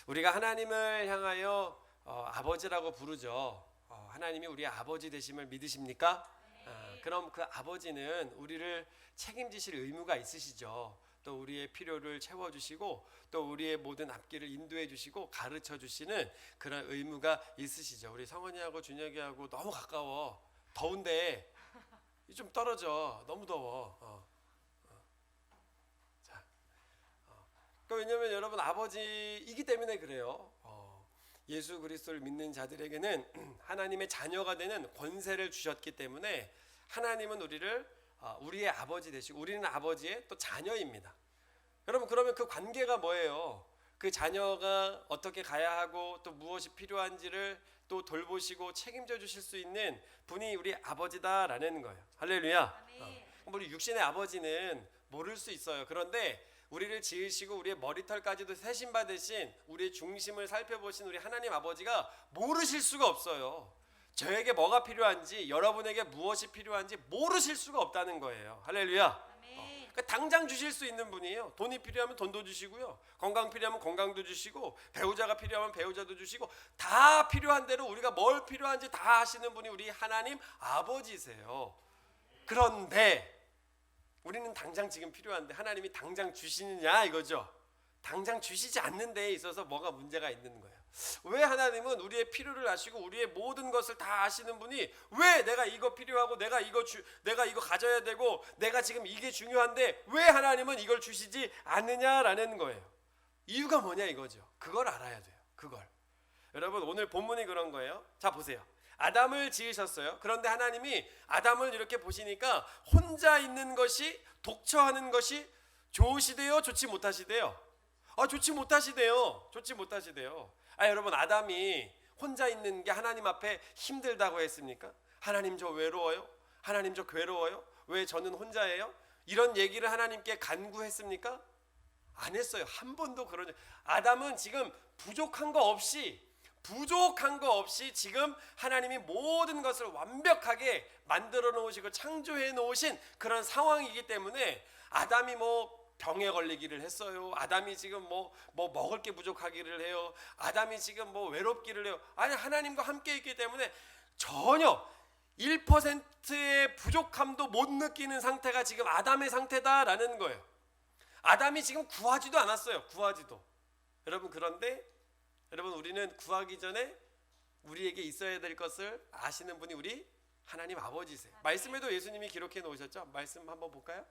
우리가 하나님을 향하여 아버지라고 부르죠. 하나님이 우리의 아버지 되심을 믿으십니까? 그럼 그 아버지는 우리를 책임지실 의무가 있으시죠. 또 우리의 필요를 채워주시고 또 우리의 모든 앞길을 인도해 주시고 가르쳐 주시는 그런 의무가 있으시죠. 우리 성원이하고 준혁이하고 너무 가까워. 더운데 좀 떨어져. 너무 더워. 자, 왜냐면 여러분 아버지이기 때문에 그래요. 예수 그리스도를 믿는 자들에게는 하나님의 자녀가 되는 권세를 주셨기 때문에 하나님은 우리의 아버지 되시고 우리는 아버지의 또 자녀입니다. 여러분 그러면 그 관계가 뭐예요? 그 자녀가 어떻게 가야 하고 또 무엇이 필요한지를 또 돌보시고 책임져 주실 수 있는 분이 우리 아버지다라는 거예요. 할렐루야. 우리 육신의 아버지는 모를 수 있어요. 그런데 우리를 지으시고 우리의 머리털까지도 세신 받으신 우리의 중심을 살펴보신 우리 하나님 아버지가 모르실 수가 없어요. 저에게 뭐가 필요한지 여러분에게 무엇이 필요한지 모르실 수가 없다는 거예요. 할렐루야. 그러니까 당장 주실 수 있는 분이에요. 돈이 필요하면 돈도 주시고요. 건강 필요하면 건강도 주시고 배우자가 필요하면 배우자도 주시고 다 필요한 대로 우리가 뭘 필요한지 다 하시는 분이 우리 하나님 아버지세요. 그런데 우리는 당장 지금 필요한데 하나님이 당장 주시느냐 이거죠. 당장 주시지 않는 데에 있어서 뭐가 문제가 있는 거예요. 왜 하나님은 우리의 필요를 아시고 우리의 모든 것을 다 아시는 분이 왜 내가 이거 필요하고 내가 이거 가져야 되고 내가 지금 이게 중요한데 왜 하나님은 이걸 주시지 않느냐라는 거예요. 이유가 뭐냐 이거죠. 그걸 알아야 돼요. 그걸. 여러분 오늘 본문이 그런 거예요. 자 보세요. 아담을 지으셨어요. 그런데 하나님이 아담을 이렇게 보시니까 혼자 있는 것이 독처하는 것이 좋으시대요? 좋지 못하시대요? 좋지 못하시대요. 좋지 못하시대요. 여러분 아담이 혼자 있는 게 하나님 앞에 힘들다고 했습니까? 하나님 저 외로워요? 하나님 저 괴로워요? 왜 저는 혼자예요? 이런 얘기를 하나님께 간구했습니까? 안 했어요. 한 번도 그런 아담은 지금 부족한 거 없이 지금 하나님이 모든 것을 완벽하게 만들어 놓으시고 창조해 놓으신 그런 상황이기 때문에 아담이 병에 걸리기를 했어요. 아담이 지금 먹을 게 부족하기를 해요. 아담이 지금 외롭기를 해요. 아니 하나님과 함께 있기 때문에 전혀 1%의 부족함도 못 느끼는 상태가 지금 아담의 상태다라는 거예요. 아담이 지금 구하지도 않았어요. 구하지도. 여러분 그런데 여러분 우리는 구하기 전에 우리에게 있어야 될 것을 아시는 분이 우리 하나님 아버지세요. 말씀에도 예수님이 기록해 놓으셨죠? 말씀 한번 볼까요?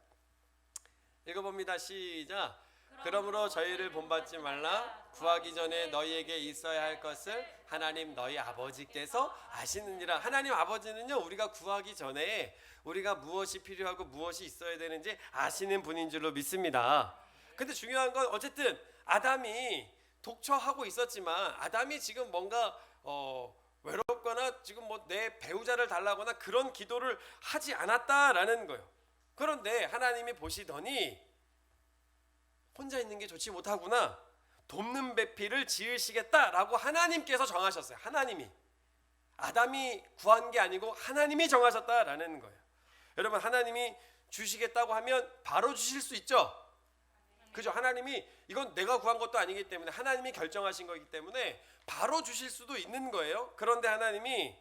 읽어봅니다. 시작. 그러므로 저희를 본받지 말라. 구하기 전에 너희에게 있어야 할 것을 하나님 너희 아버지께서 아시느니라. 하나님 아버지는요 우리가 구하기 전에 우리가 무엇이 필요하고 무엇이 있어야 되는지 아시는 분인 줄로 믿습니다. 근데 중요한 건 어쨌든 아담이 독처하고 있었지만 아담이 지금 뭔가 외롭거나 지금 내 배우자를 달라거나 그런 기도를 하지 않았다라는 거예요. 그런데 하나님이 보시더니 혼자 있는 게 좋지 못하구나. 돕는 배필을 지으시겠다라고 하나님께서 정하셨어요. 하나님이. 아담이 구한 게 아니고 하나님이 정하셨다라는 거예요. 여러분 하나님이 주시겠다고 하면 바로 주실 수 있죠. 그죠? 하나님이 이건 내가 구한 것도 아니기 때문에 하나님이 결정하신 거기 때문에 바로 주실 수도 있는 거예요. 그런데 하나님이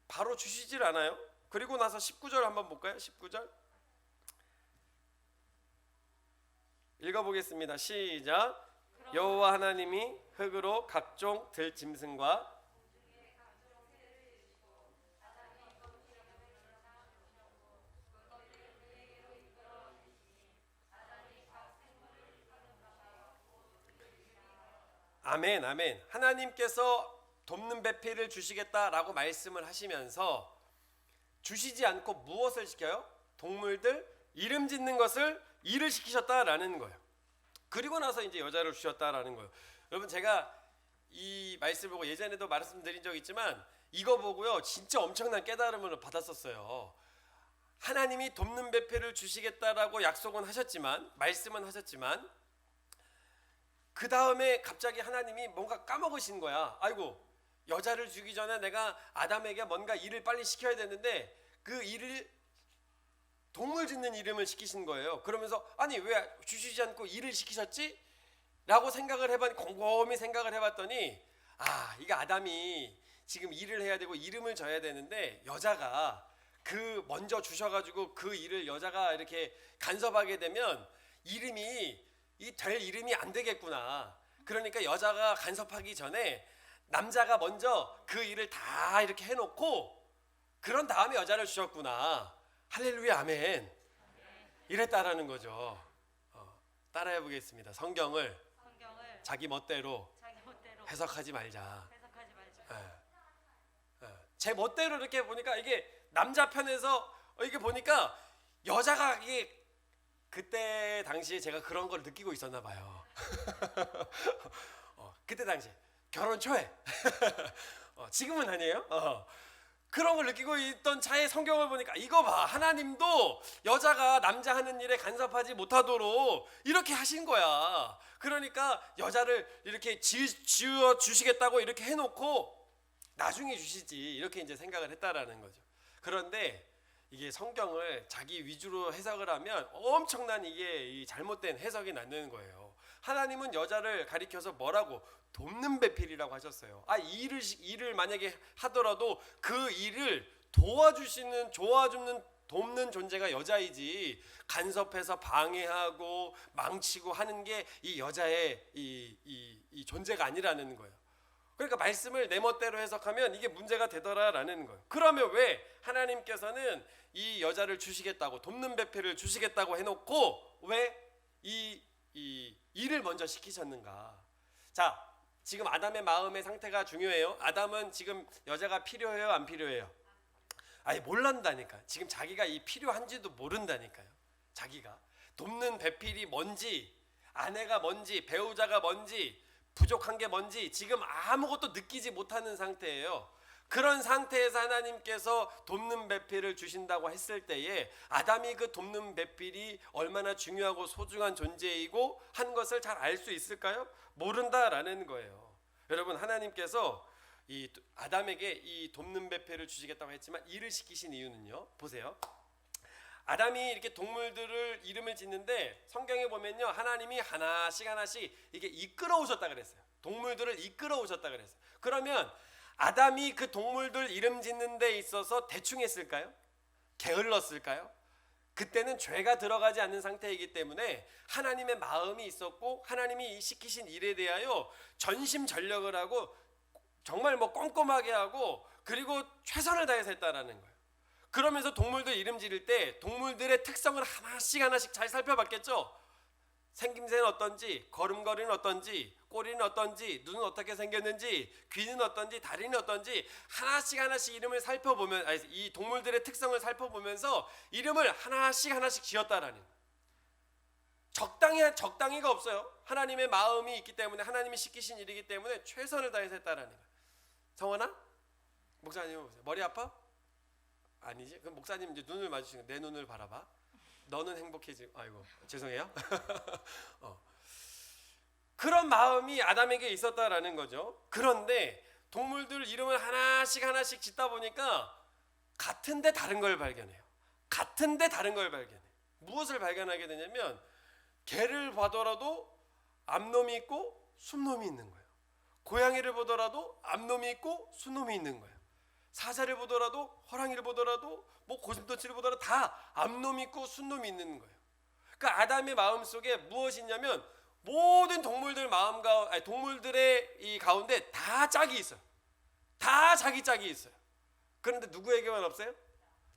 바로 주시질 않아요. 그리고 나서 19절 한번 볼까요? 19절 읽어보겠습니다. 시작. 여호와 하나님이 흙으로 각종 들짐승과 아멘 아멘. 하나님께서 돕는 배필을 주시겠다라고 말씀을 하시면서 주시지 않고 무엇을 시켜요? 동물들 이름 짓는 것을 일을 시키셨다라는 거예요. 그리고 나서 이제 여자를 주셨다라는 거예요. 여러분 제가 이 말씀을 보고 예전에도 말씀드린 적 있지만 이거 보고요 진짜 엄청난 깨달음을 받았었어요. 하나님이 돕는 배필을 주시겠다라고 약속은 하셨지만 말씀은 하셨지만 그 다음에 갑자기 하나님이 뭔가 까먹으신 거야. 아이고 여자를 주기 전에 내가 아담에게 뭔가 일을 빨리 시켜야 되는데 그 일을 동물 짓는 이름을 시키신 거예요. 그러면서 아니 왜 주시지 않고 일을 시키셨지? 라고 곰곰이 생각을 해봤더니 이게 아담이 지금 일을 해야 되고 이름을 져야 되는데 여자가 그 먼저 주셔가지고 그 일을 여자가 이렇게 간섭하게 되면 될 이름이 안 되겠구나. 그러니까 여자가 간섭하기 전에 남자가 먼저 그 일을 다 이렇게 해놓고 그런 다음에 여자를 주셨구나. 할렐루야 아멘. 이랬다라는 거죠. 따라해 보겠습니다. 성경을 자기 멋대로 해석하지 말자. 제 멋대로 이렇게 보니까 이게 남자 편에서 이게 보니까 여자가 이게 그때 당시에 제가 그런 걸 느끼고 있었나 봐요. 그때 당시에 결혼 초에 지금은 아니에요. 그런 걸 느끼고 있던 차에 성경을 보니까 이거 봐, 하나님도 여자가 남자 하는 일에 간섭하지 못하도록 이렇게 하신 거야. 그러니까 여자를 이렇게 지어 주시겠다고 이렇게 해놓고 나중에 주시지, 이렇게 이제 생각을 했다라는 거죠. 그런데 이게 성경을 자기 위주로 해석을 하면 엄청난 이게 잘못된 해석이 나는 거예요. 하나님은 여자를 가리켜서 뭐라고? 돕는 배필이라고 하셨어요. 일을 만약에 하더라도 그 일을 도와주는 돕는 존재가 여자이지, 간섭해서 방해하고 망치고 하는 게 이 여자의 이 존재가 아니라는 거예요. 그러니까 말씀을 내 멋대로 해석하면 이게 문제가 되더라라는 거예요. 그러면 왜 하나님께서는 이 여자를 주시겠다고, 돕는 배필을 주시겠다고 해놓고 왜 이 일을 먼저 시키셨는가? 자, 지금 아담의 마음의 상태가 중요해요. 아담은 지금 여자가 필요해요, 안 필요해요? 몰란다니까. 지금 자기가 이 필요한지도 모른다니까요. 자기가 돕는 배필이 뭔지, 아내가 뭔지, 배우자가 뭔지, 부족한 게 뭔지 지금 아무것도 느끼지 못하는 상태예요. 그런 상태에서 하나님께서 돕는 배필을 주신다고 했을 때에 아담이 그 돕는 배필이 얼마나 중요하고 소중한 존재이고 한 것을 잘 알 수 있을까요? 모른다라는 거예요. 여러분, 하나님께서 이 아담에게 이 돕는 배필을 주시겠다고 했지만 일을 시키신 이유는요, 보세요. 아담이 이렇게 동물들을 이름을 짓는데 성경에 보면요, 하나님이 하나씩 이게 이끌어 오셨다 그랬어요. 동물들을 이끌어 오셨다 그랬어요. 그러면 아담이 그 동물들 이름 짓는 데 있어서 대충 했을까요? 게을렀을까요? 그때는 죄가 들어가지 않는 상태이기 때문에 하나님의 마음이 있었고 하나님이 시키신 일에 대하여 전심전력을 하고 정말 꼼꼼하게 하고 그리고 최선을 다해서 했다라는 거예요. 그러면서 동물들 이름 지을 때 동물들의 특성을 하나씩 잘 살펴봤겠죠. 생김새는 어떤지, 걸음걸이는 어떤지, 꼬리는 어떤지, 눈은 어떻게 생겼는지, 귀는 어떤지, 다리는 어떤지 하나씩 이름을 살펴보면, 이 동물들의 특성을 살펴보면서 이름을 하나씩 지었다라는, 적당히가 없어요. 하나님의 마음이 있기 때문에, 하나님이 시키신 일이기 때문에 최선을 다해서 했다라는 거예요. 성원아? 목사님 보세요. 머리 아파? 아니지? 그럼 목사님 이제 눈을 마주치고 내 눈을 바라봐. 너는 행복해지. 아이고 죄송해요. 그런 마음이 아담에게 있었다라는 거죠. 그런데 동물들 이름을 하나씩 짓다 보니까 같은데 다른 걸 발견해요. 무엇을 발견하게 되냐면 개를 보더라도 앞놈이 있고 순놈이 있는 거예요. 고양이를 보더라도 앞놈이 있고 순놈이 있는 거예요. 사자를 보더라도, 호랑이를 보더라도, 고슴도치를 보더라도 다 앞놈이 있고 순놈이 있는 거예요. 그러니까 아담의 마음 속에 무엇이 있냐면 모든 동물들의 이 가운데 다 짝이 있어요. 다 자기 짝이 있어요. 그런데 누구에게만 없어요?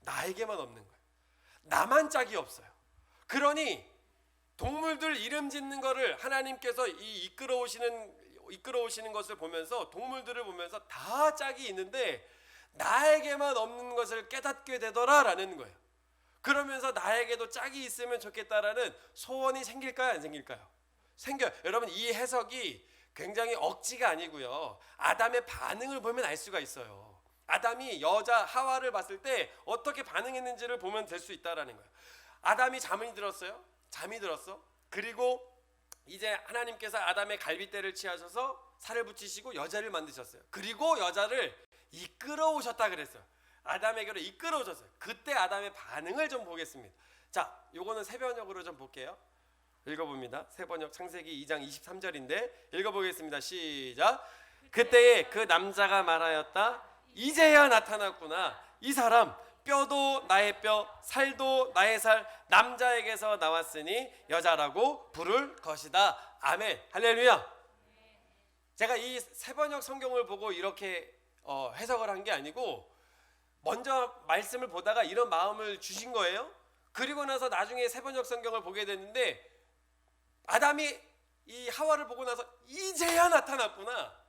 나에게만 없는 거예요. 나만 짝이 없어요. 그러니 동물들 이름 짓는 거를 하나님께서 이끌어 오시는 것을 보면서, 동물들을 보면서 다 짝이 있는데 나에게만 없는 것을 깨닫게 되더라라는 거예요. 그러면서 나에게도 짝이 있으면 좋겠다라는 소원이 생길까요, 안 생길까요? 생겨요. 여러분, 이 해석이 굉장히 억지가 아니고요, 아담의 반응을 보면 알 수가 있어요. 아담이 여자 하와를 봤을 때 어떻게 반응했는지를 보면 될 수 있다라는 거예요. 아담이 잠이 들었어요. 그리고 이제 하나님께서 아담의 갈빗대를 취하셔서 살을 붙이시고 여자를 만드셨어요. 그리고 여자를 이끌어 오셨다 그랬어요. 아담에게로 이끌어 오셨어요. 그때 아담의 반응을 좀 보겠습니다. 자, 요거는 세변적으로 좀 볼게요. 읽어봅니다. 세번역 창세기 2장 23절인데 읽어보겠습니다. 시작. 그때에 그 남자가 말하였다. 이제야 나타났구나. 이 사람 뼈도 나의 뼈, 살도 나의 살, 남자에게서 나왔으니 여자라고 부를 것이다. 아멘. 할렐루야. 제가 이 세번역 성경을 보고 이렇게 해석을 한 게 아니고 먼저 말씀을 보다가 이런 마음을 주신 거예요. 그리고 나서 나중에 세번역 성경을 보게 됐는데 아담이 이 하와를 보고 나서 이제야 나타났구나.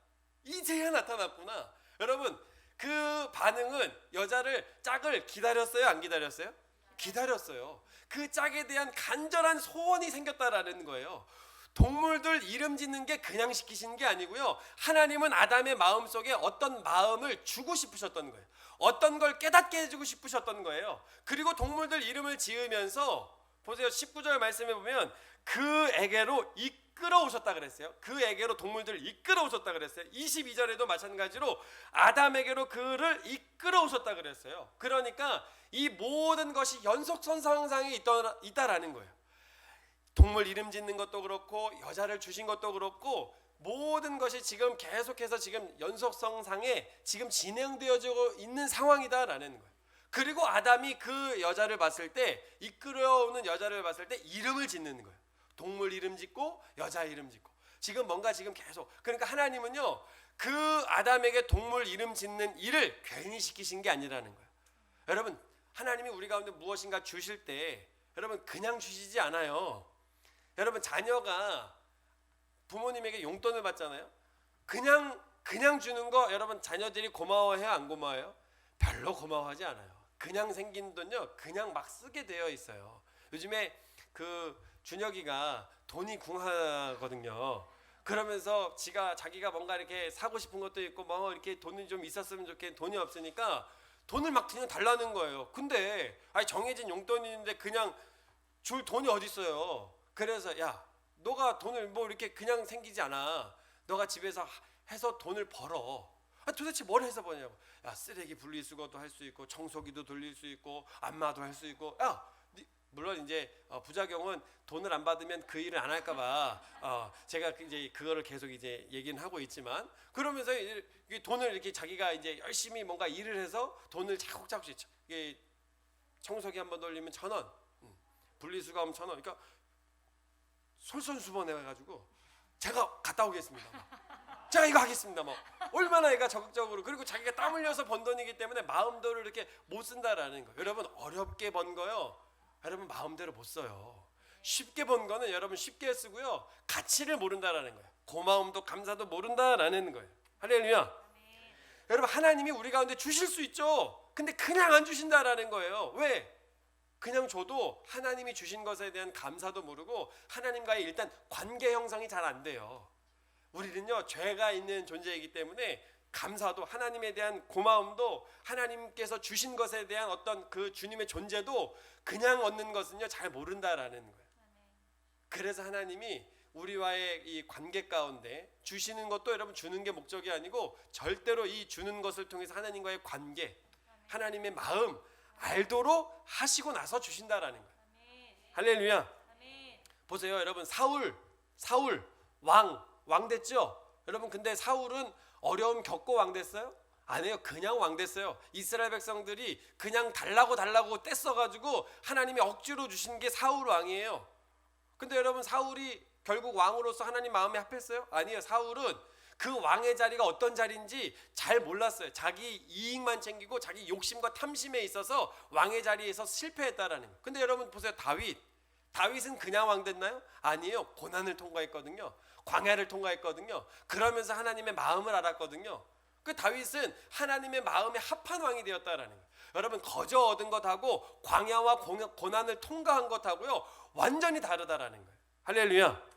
이제야 나타났구나. 여러분 그 반응은 여자를 짝을 기다렸어요? 안 기다렸어요? 기다렸어요. 그 짝에 대한 간절한 소원이 생겼다라는 거예요. 동물들 이름 짓는 게 그냥 시키신 게 아니고요. 하나님은 아담의 마음속에 어떤 마음을 주고 싶으셨던 거예요. 어떤 걸 깨닫게 해주고 싶으셨던 거예요. 그리고 동물들 이름을 지으면서 보세요. 19절 말씀에 보면 그에게로 이끌어 오셨다 그랬어요. 그에게로 동물들을 이끌어 오셨다 그랬어요. 22절에도 마찬가지로 아담에게로 그를 이끌어 오셨다 그랬어요. 그러니까 이 모든 것이 연속선상에 있다라는 거예요. 동물 이름 짓는 것도 그렇고 여자를 주신 것도 그렇고 모든 것이 지금 계속해서 지금 연속성상에 지금 진행되어지고 있는 상황이다라는 거예요. 그리고 아담이 그 여자를 봤을 때 이끌어오는 여자를 봤을 때 이름을 짓는 거예요. 동물 이름 짓고 여자 이름 짓고 지금 뭔가 지금 계속 그러니까 하나님은요 그 아담에게 동물 이름 짓는 일을 괜히 시키신 게 아니라는 거예요. 여러분 하나님이 우리 가운데 무엇인가 주실 때 여러분 그냥 주시지 않아요. 여러분 자녀가 부모님에게 용돈을 받잖아요. 그냥 주는 거 여러분 자녀들이 고마워해요? 안 고마워해요? 별로 고마워하지 않아요. 그냥 생긴 돈요 그냥 막 쓰게 되어 있어요. 요즘에 그 준혁이가 돈이 궁하거든요. 그러면서 자기가 뭔가 이렇게 사고 싶은 것도 있고 뭐 이렇게 돈이 좀 있었으면 좋겠는데 돈이 없으니까 돈을 막 그냥 달라는 거예요. 근데 정해진 용돈이 있는데 그냥 줄 돈이 어디 있어요. 그래서 야 너가 돈을 뭐 이렇게 그냥 생기지 않아. 너가 집에서 해서 돈을 벌어. 도대체 뭘 해서 버냐고. 야 쓰레기 분리수거도 할 수 있고 청소기도 돌릴 수 있고 안마도 할 수 있고. 야 물론 이제 부작용은 돈을 안 받으면 그 일을 안 할까봐 제가 이제 그거를 계속 이제 얘기는 하고 있지만 그러면서 돈을 이렇게 자기가 이제 열심히 뭔가 일을 해서 돈을 차곡차곡 청소기 한번 돌리면 1,000원, 분리수거하면 1,000원. 그러니까 솔선수범해가지고 제가 갔다 오겠습니다. 제가 이거 하겠습니다. 뭐 얼마나 애가 적극적으로 그리고 자기가 땀 흘려서 번 돈이기 때문에 마음대로 이렇게 못 쓴다라는 거. 여러분 어렵게 번 거요. 여러분 마음대로 못 써요. 쉽게 번 거는 여러분 쉽게 쓰고요. 가치를 모른다라는 거예요. 고마움도 감사도 모른다라는 거예요. 할렐루야. 여러분 하나님이 우리 가운데 주실 수 있죠. 근데 그냥 안 주신다라는 거예요. 왜? 그냥 줘도 하나님이 주신 것에 대한 감사도 모르고 하나님과의 일단 관계 형성이 잘 안 돼요. 우리는요 죄가 있는 존재이기 때문에 감사도 하나님에 대한 고마움도 하나님께서 주신 것에 대한 어떤 그 주님의 존재도 그냥 얻는 것은요 잘 모른다라는 거예요. 그래서 하나님이 우리와의 이 관계 가운데 주시는 것도 여러분 주는 게 목적이 아니고 절대로 이 주는 것을 통해서 하나님과의 관계, 하나님의 마음 알도록 하시고 나서 주신다라는 거예요. 할렐루야. 보세요 여러분 사울 왕 됐죠. 여러분 근데 사울은 어려움 겪고 왕 됐어요? 아니에요. 그냥 왕 됐어요. 이스라엘 백성들이 그냥 달라고 떼써가지고 하나님이 억지로 주신 게 사울 왕이에요. 근데 여러분 사울이 결국 왕으로서 하나님 마음에 합했어요? 아니에요. 사울은 그 왕의 자리가 어떤 자리인지 잘 몰랐어요. 자기 이익만 챙기고 자기 욕심과 탐심에 있어서 왕의 자리에서 실패했다라는 거예요. 근데 여러분 보세요. 다윗은 그냥 왕 됐나요? 아니에요. 고난을 통과했거든요. 광야를 통과했거든요. 그러면서 하나님의 마음을 알았거든요. 그 다윗은 하나님의 마음에 합한 왕이 되었다라는 거예요. 여러분 거저 얻은 것하고 광야와 고난을 통과한 것하고요 완전히 다르다라는 거예요. 할렐루야.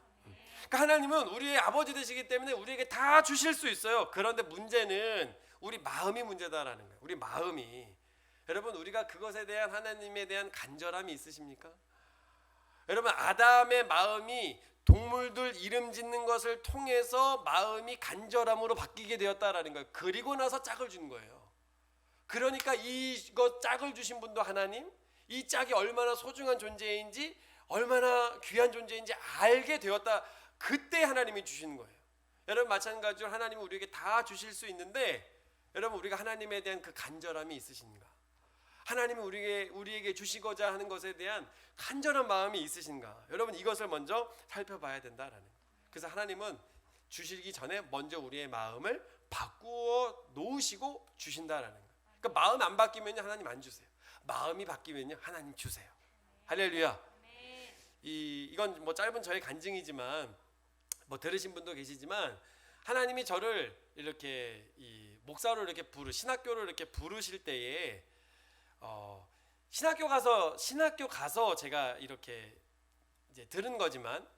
그러니까 하나님은 우리의 아버지 되시기 때문에 우리에게 다 주실 수 있어요. 그런데 문제는 우리 마음이 문제다라는 거예요. 우리 마음이. 여러분 우리가 그것에 대한 하나님에 대한 간절함이 있으십니까? 여러분 아담의 마음이 동물들 이름 짓는 것을 통해서 마음이 간절함으로 바뀌게 되었다라는 거예요. 그리고 나서 짝을 준 거예요. 그러니까 이거 짝을 주신 분도 하나님, 이 짝이 얼마나 소중한 존재인지 얼마나 귀한 존재인지 알게 되었다. 그때 하나님이 주시는 거예요. 여러분 마찬가지로 하나님은 우리에게 다 주실 수 있는데 여러분 우리가 하나님에 대한 그 간절함이 있으신가? 하나님은 우리에게 주시고자 하는 것에 대한 간절한 마음이 있으신가? 여러분 이것을 먼저 살펴봐야 된다라는 거예요. 그래서 하나님은 주시기 전에 먼저 우리의 마음을 바꾸어 놓으시고 주신다라는 거예요. 그러니까 마음 안 바뀌면요 하나님 안 주세요. 마음이 바뀌면요 하나님 주세요. 할렐루야. 이건 뭐 짧은 저의 간증이지만 뭐 들으신 분도 계시지만 하나님이 저를 이렇게 이 목사로 이렇게 신학교로 이렇게 부르실 때에 신학교 가서 제가 이렇게 이제 들은 거지만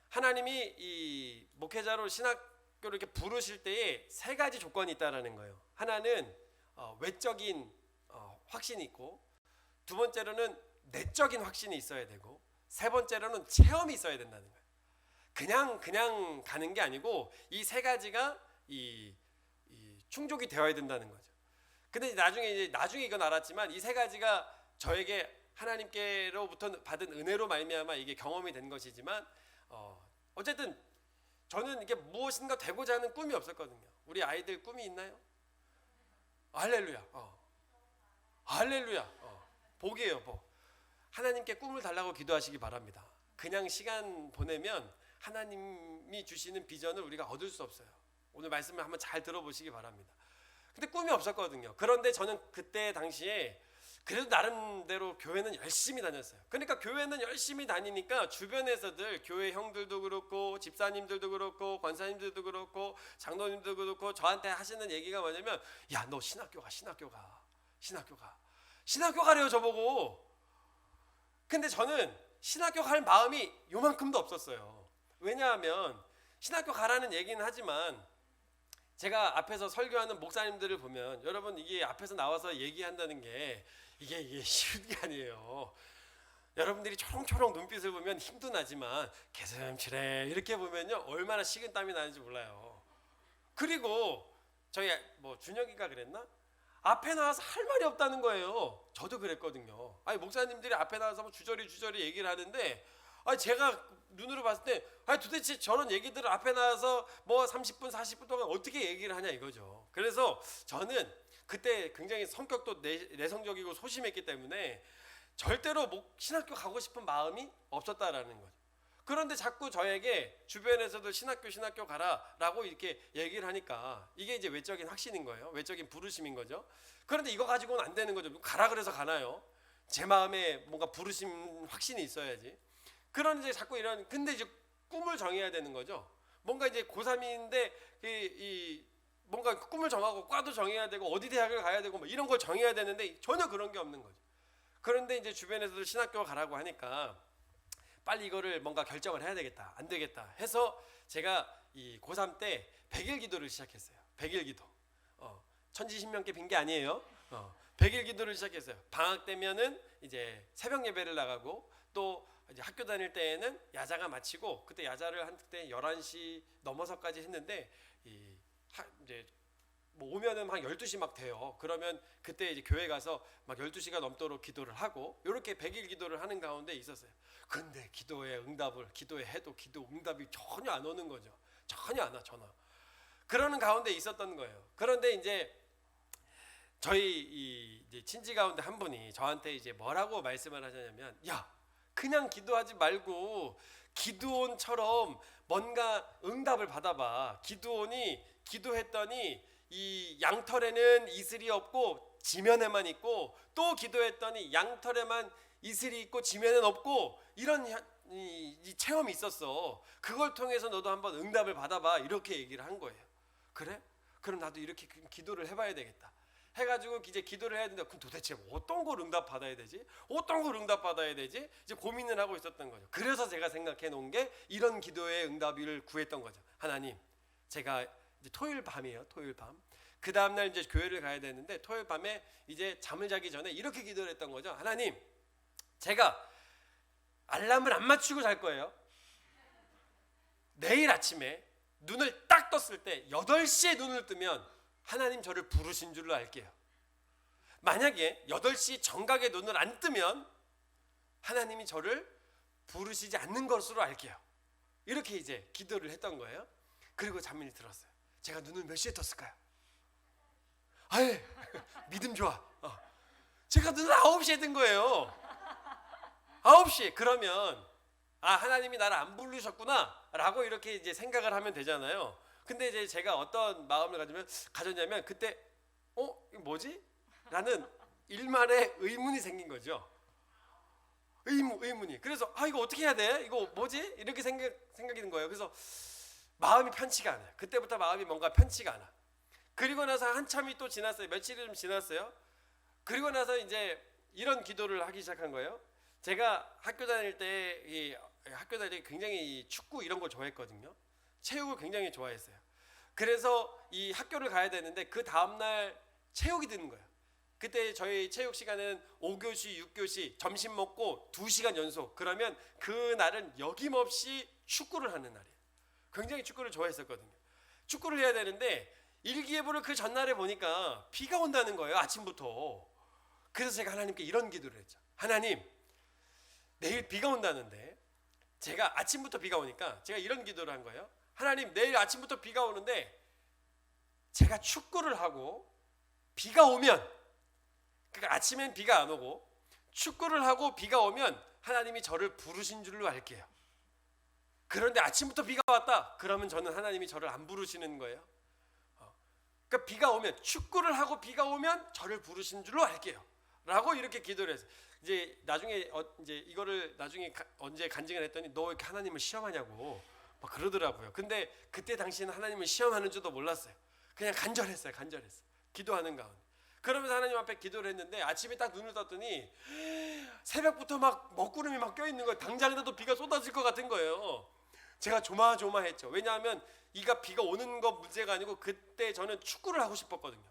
하나님이 이 목회자로 신학교로 이렇게 부르실 때에 세 가지 조건이 있다라는 거예요. 하나는 외적인 확신이 있고, 두 번째로는 내적인 확신이 있어야 되고, 세 번째로는 체험이 있어야 된다는 거예요. 그냥 가는 게 아니고 이 세 가지가 충족이 되어야 된다는 거죠. 근데 나중에 이건 알았지만 이 세 가지가 저에게 하나님께로부터 받은 은혜로 말미암아 이게 경험이 된 것이지만 어쨌든 저는 이게 무엇인가 되고자 하는 꿈이 없었거든요. 우리 아이들 꿈이 있나요? 할렐루야. 할렐루야. 복이에요, 복. 하나님께 꿈을 달라고 기도하시기 바랍니다. 그냥 시간 보내면 하나님이 주시는 비전을 우리가 얻을 수 없어요. 오늘 말씀을 한번 잘 들어보시기 바랍니다. 근데 꿈이 없었거든요. 그런데 저는 그때 당시에 그래도 나름대로 교회는 열심히 다녔어요. 그러니까 교회는 열심히 다니니까 주변에서들 교회 형들도 그렇고 집사님들도 그렇고 권사님들도 그렇고 장로님들도 그렇고 저한테 하시는 얘기가 뭐냐면 야, 너 신학교 가래요 저보고. 근데 저는 신학교 갈 마음이 요만큼도 없었어요. 왜냐하면 신학교 가라는 얘기는 하지만 제가 앞에서 설교하는 목사님들을 보면 여러분 이게 앞에서 나와서 얘기한다는 게 이게 쉬운 게 아니에요. 여러분들이 초롱초롱 눈빛을 보면 힘도 나지만 개슴치레 이렇게 보면요 얼마나 식은땀이 나는지 몰라요. 그리고 저희 뭐 준혁이가 그랬나? 앞에 나와서 할 말이 없다는 거예요. 저도 그랬거든요. 아니 목사님들이 앞에 나와서 뭐 주저리 얘기를 하는데 제가 눈으로 봤을 때 도대체 저런 얘기들을 앞에 나와서 뭐 30분 40분 동안 어떻게 얘기를 하냐 이거죠. 그래서 저는 그때 굉장히 성격도 내성적이고 소심했기 때문에 절대로 신학교 가고 싶은 마음이 없었다라는 거죠. 그런데 자꾸 저에게 주변에서도 신학교 가라라고 이렇게 얘기를 하니까 이게 이제 외적인 확신인 거예요. 외적인 부르심인 거죠. 그런데 이거 가지고는 안 되는 거죠. 가라 그래서 가나요? 제 마음에 뭔가 부르심 확신이 있어야지. 그런데 자꾸 근데 이제 꿈을 정해야 되는 거죠. 뭔가 이제 고3인데 뭔가 꿈을 정하고 과도 정해야 되고 어디 대학을 가야 되고 뭐 이런 걸 정해야 되는데 전혀 그런 게 없는 거죠. 그런데 이제 주변에서도 신학교 가라고 하니까 빨리 이거를 뭔가 결정을 해야 되겠다. 안 되겠다 해서 제가 이 고3 때 100일 기도를 시작했어요. 100일 기도. 천지신명께 빈 게 아니에요. 100일 기도를 시작했어요. 방학 때면은 이제 새벽 예배를 나가고 또 이제 학교 다닐 때에는 야자가 마치고 그때 야자를 한때 11시 넘어서까지 했는데 이제 뭐 오면은 한 12시 막 돼요. 그러면 그때 이제 교회 가서 막 12시가 넘도록 기도를 하고 이렇게 100일 기도를 하는 가운데 있었어요. 근데 기도에 기도해도 기도 응답이 전혀 안 오는 거죠. 전혀 안 와, 전혀. 그러는 가운데 있었던 거예요. 그런데 이제 저희 이제 친지 가운데 한 분이 저한테 이제 뭐라고 말씀을 하셨냐면 야, 그냥 기도하지 말고 기드온처럼 뭔가 응답을 받아봐. 기드온이 기도했더니 이 양털에는 이슬이 없고 지면에만 있고 또 기도했더니 양털에만 이슬이 있고 지면에는 없고 이런 이 체험이 있었어. 그걸 통해서 너도 한번 응답을 받아봐. 이렇게 얘기를 한 거예요. 그래? 그럼 나도 이렇게 기도를 해봐야 되겠다. 해가지고 이제 기도를 해야 된다. 그럼 도대체 어떤 걸 응답 받아야 되지? 이제 고민을 하고 있었던 거죠. 그래서 제가 생각해 놓은 게 이런 기도의 응답을 구했던 거죠. 하나님, 제가 이제 토요일 밤이에요. 토요일 밤. 그 다음 날 이제 교회를 가야 되는데 토요일 밤에 이제 잠을 자기 전에 이렇게 기도를 했던 거죠. 하나님, 제가 알람을 안 맞추고 잘 거예요. 내일 아침에 눈을 딱 떴을 때 8시에 눈을 뜨면 하나님 저를 부르신 줄로 알게요. 만약에 8시 정각에 눈을 안 뜨면 하나님이 저를 부르시지 않는 것으로 알게요. 이렇게 이제 기도를 했던 거예요. 그리고 잠이 들었어요. 제가 눈을 몇 시에 떴을까요? 아예 믿음 좋아. 제가 눈을 9시에 뜬 거예요. 9시에. 그러면 하나님이 나를 안 부르셨구나 라고 이렇게 이제 생각을 하면 되잖아요. 근데 이제 제가 어떤 마음을 가졌냐면 그때 이거 뭐지? 라는 일말의 의문이 생긴 거죠. 의문이. 그래서 이거 어떻게 해야 돼? 이거 뭐지? 이렇게 생각이 든 거예요. 그래서 마음이 편치가 않아요. 그때부터 마음이 뭔가 편치가 않아. 그리고 나서 한참이 또 지났어요. 며칠이 좀 지났어요. 그리고 나서 이제 이런 기도를 하기 시작한 거예요. 제가 학교 다닐 때 굉장히 축구 이런 거 좋아했거든요. 체육을 굉장히 좋아했어요. 그래서 이 학교를 가야 되는데 그 다음날 체육이 되는 거예요. 그때 저희 체육 시간은 5교시, 6교시 점심 먹고 2시간 연속. 그러면 그 날은 여김없이 축구를 하는 날이에요. 굉장히 축구를 좋아했었거든요. 축구를 해야 되는데 일기예보를 그 전날에 보니까 비가 온다는 거예요. 아침부터. 그래서 제가 하나님께 이런 기도를 했죠. 하나님, 내일 비가 온다는데 제가 아침부터 비가 오니까 제가 이런 기도를 한 거예요. 하나님, 내일 아침부터 비가 오는데 제가 축구를 하고 비가 오면, 그러니까 아침엔 비가 안 오고 축구를 하고 비가 오면 하나님이 저를 부르신 줄로 알게요. 그런데 아침부터 비가 왔다. 그러면 저는 하나님이 저를 안 부르시는 거예요. 그러니까 비가 오면, 축구를 하고 비가 오면 저를 부르신 줄로 알게요. 라고 이렇게 기도를 했어요. 이제 나중에 이제 이거를 나중에 언제 간증을 했더니 너 왜 이렇게 하나님을 시험하냐고 막 그러더라고요. 근데 그때 당시에는 하나님을 시험하는 줄도 몰랐어요. 그냥 간절했어요. 기도하는 가운데. 그러면서 하나님 앞에 기도를 했는데 아침에 딱 눈을 떴더니 새벽부터 막 먹구름이 막 껴있는 거예요. 당장이라도 비가 쏟아질 것 같은 거예요. 제가 조마조마했죠. 왜냐하면 비가 오는 거 문제가 아니고 그때 저는 축구를 하고 싶었거든요.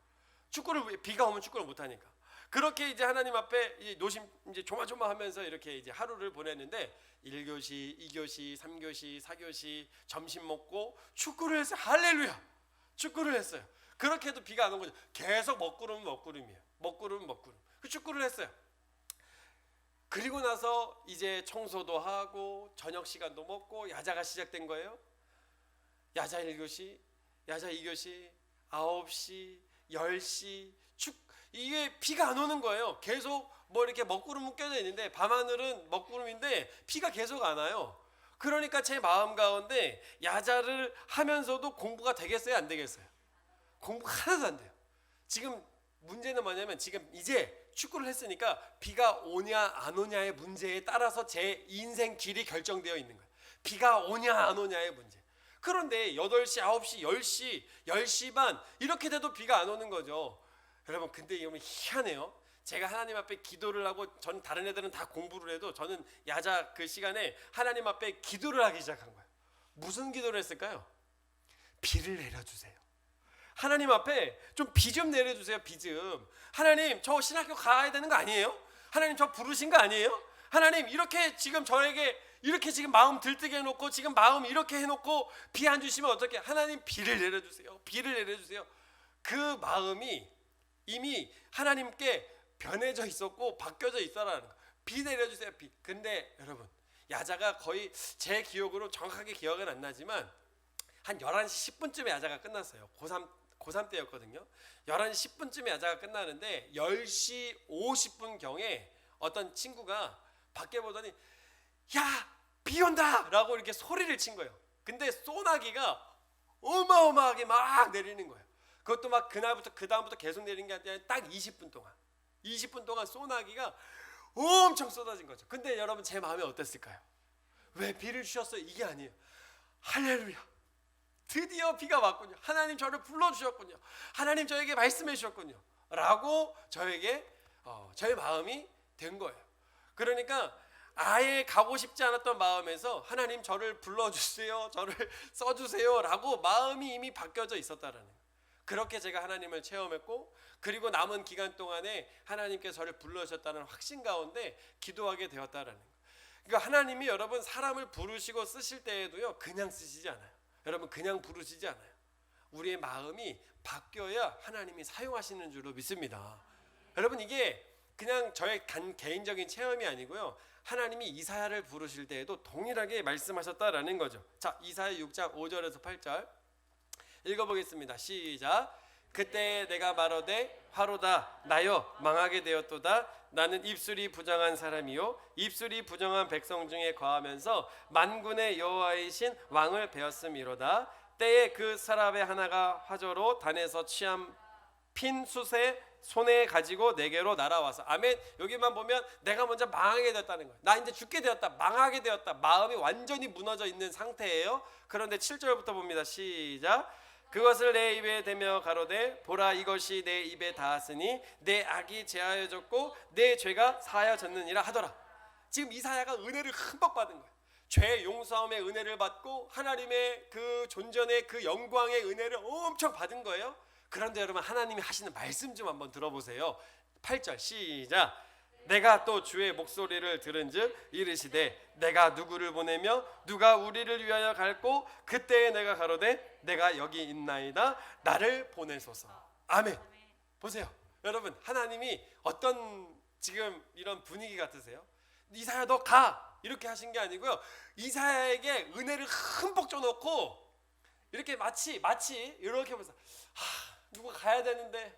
비가 오면 축구를 못 하니까. 그렇게 이제 하나님 앞에 노심 이제 조마조마하면서 이렇게 이제 하루를 보냈는데 1교시, 2교시, 3교시, 4교시 점심 먹고 축구를 했어요. 할렐루야. 축구를 했어요. 그렇게 해도 비가 안 온 거죠. 계속 먹구름이에요. 먹구름. 그 축구를 했어요. 그리고 나서 이제 청소도 하고 저녁 시간도 먹고 야자가 시작된 거예요. 야자 1교시, 야자 2교시, 9시, 10시 이게 비가 안 오는 거예요. 계속 뭐 이렇게 먹구름 묶여져 있는데 밤하늘은 먹구름인데 비가 계속 안 와요. 그러니까 제 마음 가운데 야자를 하면서도 공부가 되겠어요, 안 되겠어요? 공부가 하나도 안 돼요. 지금 문제는 뭐냐면 지금 이제 축구를 했으니까 비가 오냐 안 오냐의 문제에 따라서 제 인생 길이 결정되어 있는 거예요. 비가 오냐 안 오냐의 문제. 그런데 8시, 9시, 10시, 10시 반 이렇게 돼도 비가 안 오는 거죠. 여러분, 근데 이러면 희한해요. 제가 하나님 앞에 기도를 하고, 전 다른 애들은 다 공부를 해도 저는 야자 그 시간에 하나님 앞에 기도를 하기 시작한 거예요. 무슨 기도를 했을까요? 비를 내려주세요. 하나님 앞에 좀 비 좀 내려주세요. 비 좀. 하나님, 저 신학교 가야 되는 거 아니에요? 하나님, 저 부르신 거 아니에요? 하나님, 이렇게 지금 저에게 이렇게 지금 마음 들뜨게 해놓고 지금 마음 이렇게 해놓고 비 안 주시면 어떻게? 하나님, 비를 내려주세요. 비를 내려주세요. 그 마음이 이미 하나님께 변해져 있었고 바뀌어져 있어라는 거예요. 비 내려주세요. 비. 근데 여러분, 야자가 거의 제 기억으로 정확하게 기억은 안 나지만 한 11시 10분쯤에 야자가 끝났어요. 고3 때였거든요. 11시 10분쯤에 야자가 끝나는데 10시 50분 경에 어떤 친구가 밖에 보더니 야, 비 온다! 라고 이렇게 소리를 친 거예요. 근데 소나기가 어마어마하게 막 내리는 거예요. 그것도 막 그날부터 그 다음부터 계속 내리는 게 아니라 딱 20분 동안 소나기가 엄청 쏟아진 거죠. 근데 여러분, 제 마음이 어땠을까요? 왜 비를 주셨어요? 이게 아니에요. 할렐루야, 드디어 비가 왔군요. 하나님 저를 불러주셨군요. 하나님 저에게 말씀해 주셨군요. 라고 저에게 저의 마음이 된 거예요. 그러니까 아예 가고 싶지 않았던 마음에서 하나님 저를 불러주세요, 저를 써주세요 라고 마음이 이미 바뀌어져 있었다라는 거예요. 그렇게 제가 하나님을 체험했고, 그리고 남은 기간 동안에 하나님께서 저를 불러주셨다는 확신 가운데 기도하게 되었다라는 거예요. 그러니까 하나님이 여러분 사람을 부르시고 쓰실 때에도요, 그냥 쓰시지 않아요. 여러분, 그냥 부르시지 않아요. 우리의 마음이 바뀌어야 하나님이 사용하시는 줄로 믿습니다. 여러분, 이게 그냥 저의 개인적인 체험이 아니고요, 하나님이 이사야를 부르실 때에도 동일하게 말씀하셨다라는 거죠. 자, 이사야 6장 5절에서 8절 읽어보겠습니다. 시작. 그때 내가 말하되 화로다 나여 망하게 되었도다. 나는 입술이 부정한 사람이요 입술이 부정한 백성 중에 거하면서 만군의 여호와이신 왕을 배웠음이로다. 때에 그 사람의 하나가 화조로 단에서 취한 핀 숯에 손에 가지고 내게로 날아와서 아멘. 여기만 보면 내가 먼저 망하게 되었다는 거예요. 나 이제 죽게 되었다, 망하게 되었다, 마음이 완전히 무너져 있는 상태예요. 그런데 7절부터 봅니다. 시작. 그것을 내 입에 대며 가로되 보라 이것이 내 입에 닿았으니 내 악이 제하여졌고 내 죄가 사하여졌느니라 하더라. 지금 이사야가 은혜를 흠뻑 받은 거예요. 죄 용서함의 은혜를 받고 하나님의 그 존전의 그 영광의 은혜를 엄청 받은 거예요. 그런데 여러분 하나님이 하시는 말씀 좀 한번 들어보세요. 8절 시작. 내가 또 주의 목소리를 들은즉 이르시되 내가 누구를 보내며 누가 우리를 위하여 갈고 그때에 내가 가로되 내가 여기 있나이다 나를 보내소서. 아멘. 보세요 여러분, 하나님이 어떤 지금 이런 분위기 같으세요? 이사야 너 가 이렇게 하신 게 아니고요, 이사야에게 은혜를 흠뻑 줘놓고 이렇게 마치 이렇게 보면서 누가 가야 되는데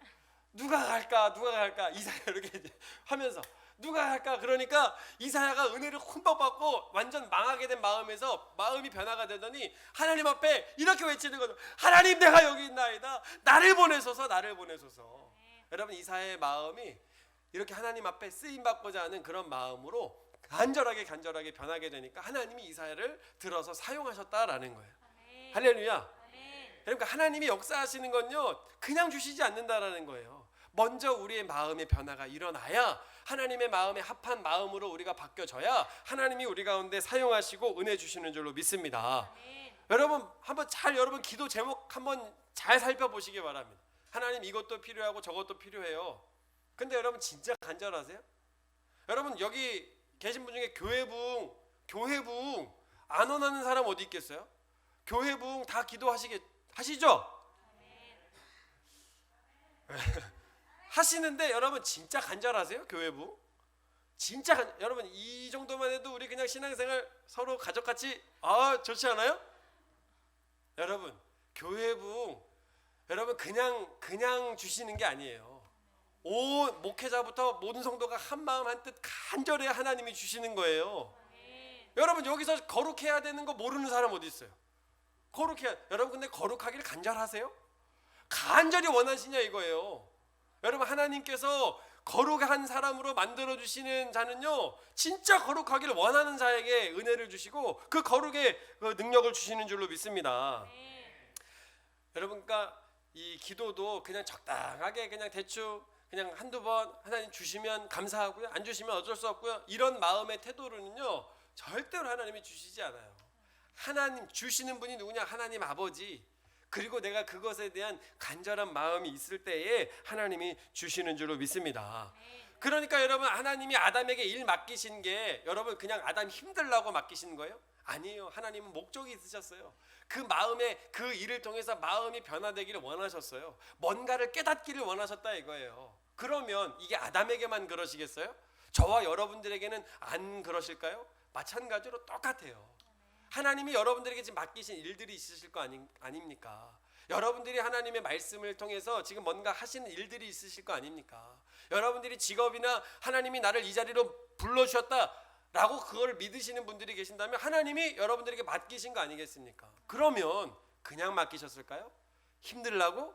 누가 갈까 이사야 이렇게 하면서 누가 갈까. 그러니까 이사야가 은혜를 흠뻑 받고 완전 망하게 된 마음에서 마음이 변화가 되더니 하나님 앞에 이렇게 외치는 거죠. 하나님 내가 여기 있나이다 나를 보내소서 나를 보내소서. 여러분 이사야의 마음이 이렇게 하나님 앞에 쓰임받고자 하는 그런 마음으로 간절하게 변하게 되니까 하나님이 이사야를 들어서 사용하셨다라는 거예요. 할렐루야. 그러니까 하나님이 역사하시는 건요 그냥 주시지 않는다라는 거예요. 먼저 우리의 마음의 변화가 일어나야, 하나님의 마음에 합한 마음으로 우리가 바뀌어져야 하나님이 우리 가운데 사용하시고 은혜 주시는 줄로 믿습니다. 여러분 한번 여러분 기도 제목 한번 잘 살펴보시기 바랍니다. 하나님 이것도 필요하고 저것도 필요해요. 근데 여러분 진짜 간절하세요? 여러분 여기 계신 분 중에 교회 부흥 안 원하는 사람 어디 있겠어요? 교회 부흥 다 하시죠? 하시는데 여러분 진짜 간절하세요? 교회 부흥? 여러분 이 정도만 해도 우리 그냥 신앙생활 서로 가족같이 좋지 않아요? 여러분 교회 부흥 여러분 그냥 주시는 게 아니에요. 목회자부터 모든 성도가 한 마음 한 뜻 간절히 하나님이 주시는 거예요. 여러분 여기서 거룩해야 되는 거 모르는 사람 어디 있어요? 여러분 근데 거룩하기를 간절하세요? 간절히 원하시냐 이거예요. 여러분 하나님께서 거룩한 사람으로 만들어 주시는 자는요 진짜 거룩하기를 원하는 자에게 은혜를 주시고 그 거룩의 그 능력을 주시는 줄로 믿습니다. 여러분 그러니까 이 기도도 그냥 적당하게 그냥 대충 그냥 한두 번 하나님 주시면 감사하고요, 안 주시면 어쩔 수 없고요, 이런 마음의 태도로는요 절대로 하나님이 주시지 않아요. 하나님 주시는 분이 누구냐? 하나님 아버지. 그리고 내가 그것에 대한 간절한 마음이 있을 때에 하나님이 주시는 줄로 믿습니다. 그러니까 여러분 하나님이 아담에게 일 맡기신 게 여러분 그냥 아담 힘들라고 맡기신 거예요? 아니에요. 하나님은 목적이 있으셨어요. 그 마음에 그 일을 통해서 마음이 변화되기를 원하셨어요. 뭔가를 깨닫기를 원하셨다 이거예요. 그러면 이게 아담에게만 그러시겠어요? 저와 여러분들에게는 안 그러실까요? 마찬가지로 똑같아요. 하나님이 여러분들에게 지금 맡기신 일들이 있으실 거 아닙니까? 여러분들이 하나님의 말씀을 통해서 지금 뭔가 하시는 일들이 있으실 거 아닙니까? 여러분들이 직업이나 하나님이 나를 이 자리로 불러주셨다라고 그걸 믿으시는 분들이 계신다면 하나님이 여러분들에게 맡기신 거 아니겠습니까? 그러면 그냥 맡기셨을까요? 힘들라고?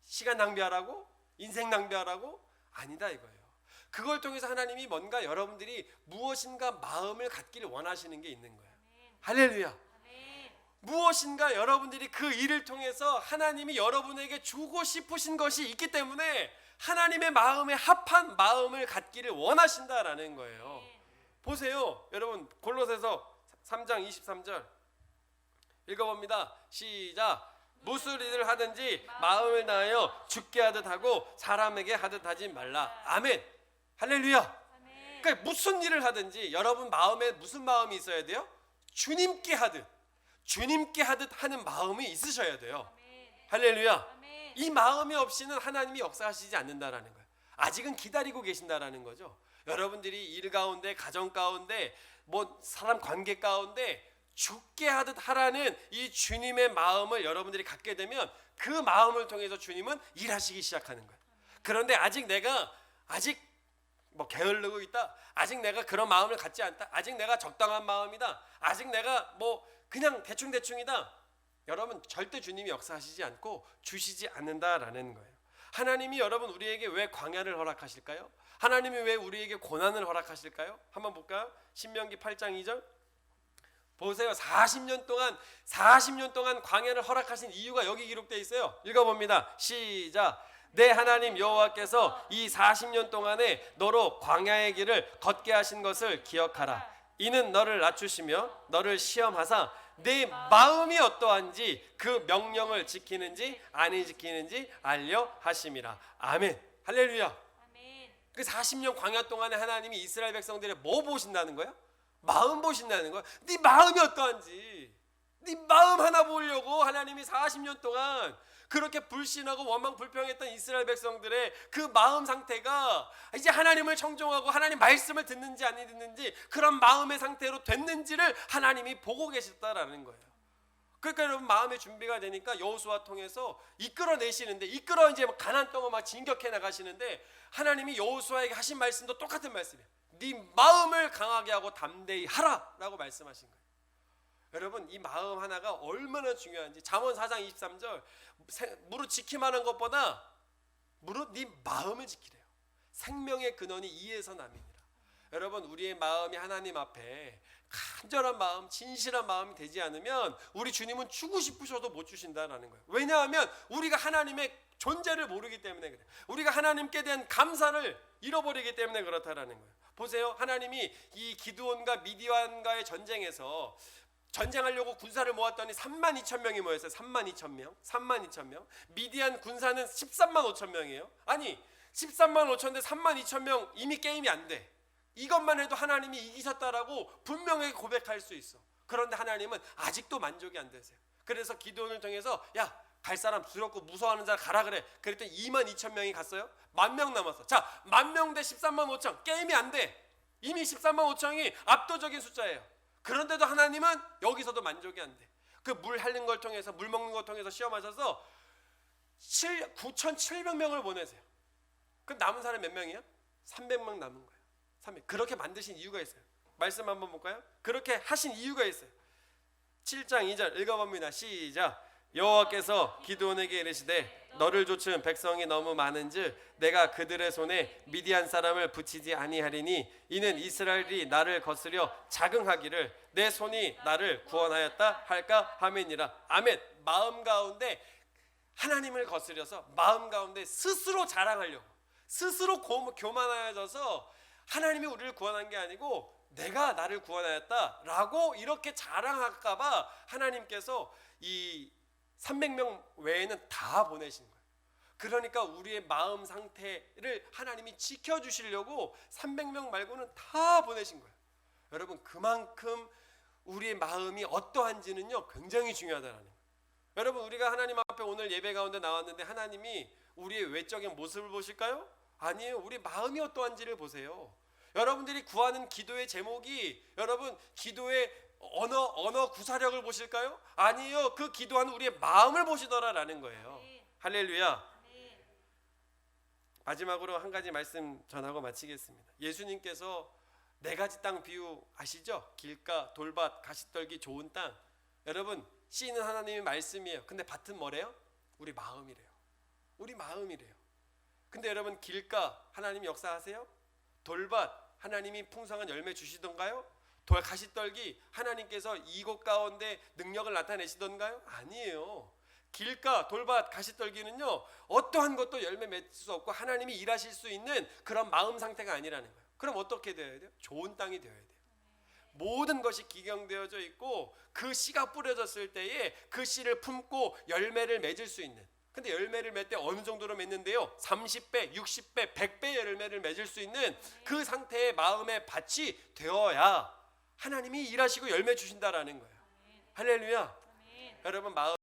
시간 낭비하라고? 인생 낭비하라고? 아니다 이거예요. 그걸 통해서 하나님이 뭔가 여러분들이 무엇인가 마음을 갖기를 원하시는 게 있는 거예요. 할렐루야. 무엇인가 여러분들이 그 일을 통해서 하나님이 여러분에게 주고 싶으신 것이 있기 때문에 하나님의 마음에 합한 마음을 갖기를 원하신다라는 거예요. 보세요 여러분, 골로새서 3장 23절 읽어봅니다. 시작. 무슨 일을 하든지 마음을 다하여 주께 하듯 하고 사람에게 하듯 하지 말라. 아멘. 할렐루야. 그러니까 무슨 일을 하든지 여러분 마음에 무슨 마음이 있어야 돼요? 주님께 하듯 하는 마음이 있으셔야 돼요. 할렐루야. 이 마음이 없이는 하나님이 역사하시지 않는다라는 거예요. 아직은 기다리고 계신다라는 거죠. 여러분들이 일 가운데, 가정 가운데, 뭐 사람 관계 가운데 죽게 하듯 하라는 이 주님의 마음을 여러분들이 갖게 되면 그 마음을 통해서 주님은 일하시기 시작하는 거예요. 그런데 아직 뭐 게을르고 있다, 아직 내가 그런 마음을 갖지 않다, 아직 내가 적당한 마음이다, 아직 내가 뭐 그냥 대충이다, 여러분 절대 주님이 역사하시지 않고 주시지 않는다라는 거예요. 하나님이 여러분 우리에게 왜 광야를 허락하실까요? 하나님이 왜 우리에게 고난을 허락하실까요? 한번 볼까요? 신명기 8장 2절 보세요. 40년 동안 광야를 허락하신 이유가 여기 기록되어 있어요. 읽어봅니다. 시작. 내 하나님 여호와께서 이 40년 동안에 너로 광야의 길을 걷게 하신 것을 기억하라. 이는 너를 낮추시며 너를 시험하사 내 마음이 어떠한지 그 명령을 지키는지 아니 지키는지 알려 하심이라. 아멘. 할렐루야. 아멘. 그 40년 광야 동안에 하나님이 이스라엘 백성들의 뭐 보신다는 거야? 마음 보신다는 거야. 네 마음이 어떠한지, 네 마음 하나 보려고 하나님이 40년 동안 그렇게 불신하고 원망불평했던 이스라엘 백성들의 그 마음 상태가 이제 하나님을 청종하고 하나님 말씀을 듣는지 안 듣는지 그런 마음의 상태로 됐는지를 하나님이 보고 계셨다라는 거예요. 그러니까 여러분 마음의 준비가 되니까 여호수아 통해서 이끌어내시는데, 이제 가나안 땅을 막 진격해 나가시는데 하나님이 여호수아에게 하신 말씀도 똑같은 말씀이에요. 네 마음을 강하게 하고 담대히 하라라고 말씀하신 거예요. 여러분 이 마음 하나가 얼마나 중요한지 잠언 4장 23절 무릇 지킴하는 것보다 무릇 네 마음을 지키래요. 생명의 근원이 이에서 남이니라. 여러분 우리의 마음이 하나님 앞에 간절한 마음, 진실한 마음이 되지 않으면 우리 주님은 주고 싶으셔도 못 주신다라는 거예요. 왜냐하면 우리가 하나님의 존재를 모르기 때문에 그래요. 우리가 하나님께 대한 감사를 잃어버리기 때문에 그렇다라는 거예요. 보세요. 하나님이 이 기드온과 미디안과의 전쟁에서 전쟁하려고 군사를 모았더니 32,000명이 모였어요. 32,000명. 미디안 군사는 135,000명이에요. 아니 135,000대 32,000명 이미 게임이 안 돼. 이것만 해도 하나님이 이기셨다라고 분명하게 고백할 수 있어. 그런데 하나님은 아직도 만족이 안 되세요. 그래서 기드온을 통해서 야, 갈 사람 두렵고 무서워하는 자를 가라 그래. 그랬더니 22,000명이 갔어요. 10,000명 남았어. 자, 10,000명 대 135,000 게임이 안 돼. 이미 135,000이 압도적인 숫자예요. 그런데도 하나님은 여기서도 만족이 안 돼. 그 물 핥는 걸 통해서, 물 먹는 걸 통해서 시험하셔서 9,700명을 보내세요. 그럼 남은 사람 몇 명이야? 300명 남은 거예요. 300. 그렇게 만드신 이유가 있어요. 말씀 한번 볼까요? 그렇게 하신 이유가 있어요. 7장 2절 읽어봅니다. 시작. 여호와께서 기드온에게 이르시되 너를 좇은 백성이 너무 많은즉 내가 그들의 손에 미디안 사람을 붙이지 아니하리니 이는 이스라엘이 나를 거스려 자긍하기를 내 손이 나를 구원하였다 할까 하매니라. 아멘. 마음 가운데 하나님을 거스려서 마음 가운데 스스로 자랑하려고, 스스로 교만하여져서 하나님이 우리를 구원한 게 아니고 내가 나를 구원하였다라고 이렇게 자랑할까 봐 하나님께서 이 300명 외에는 다 보내신 거예요. 그러니까 우리의 마음 상태를 하나님이 지켜주시려고 300명 말고는 다 보내신 거예요. 여러분 그만큼 우리의 마음이 어떠한지는요 굉장히 중요하다는 거예요. 여러분 우리가 하나님 앞에 오늘 예배 가운데 나왔는데 하나님이 우리의 외적인 모습을 보실까요? 아니에요. 우리 마음이 어떠한지를 보세요. 여러분들이 구하는 기도의 제목이 여러분 기도의 언어 구사력을 보실까요? 아니에요. 그 기도하는 우리의 마음을 보시더라라는 거예요. 할렐루야. 마지막으로 한 가지 말씀 전하고 마치겠습니다. 예수님께서 네 가지 땅 비유 아시죠? 길가, 돌밭, 가시떨기, 좋은 땅. 여러분 씨는 하나님의 말씀이에요. 근데 밭은 뭐래요? 우리 마음이래요. 우리 마음이래요. 근데 여러분 길가 하나님이 역사하세요? 돌밭 하나님이 풍성한 열매 주시던가요? 가시떨기 하나님께서 이곳 가운데 능력을 나타내시던가요? 아니에요. 길가, 돌밭, 가시떨기는요 어떠한 것도 열매 맺을 수 없고 하나님이 일하실 수 있는 그런 마음 상태가 아니라는 거예요. 그럼 어떻게 되어야 돼요? 좋은 땅이 되어야 돼요. 모든 것이 기경되어져 있고 그 씨가 뿌려졌을 때에 그 씨를 품고 열매를 맺을 수 있는, 근데 열매를 맺을 때 어느 정도로 맺는데요? 30배, 60배, 100배의 열매를 맺을 수 있는 그 상태의 마음의 밭이 되어야 하나님이 일하시고 열매 주신다라는 거예요. 할렐루야. 여러분 마음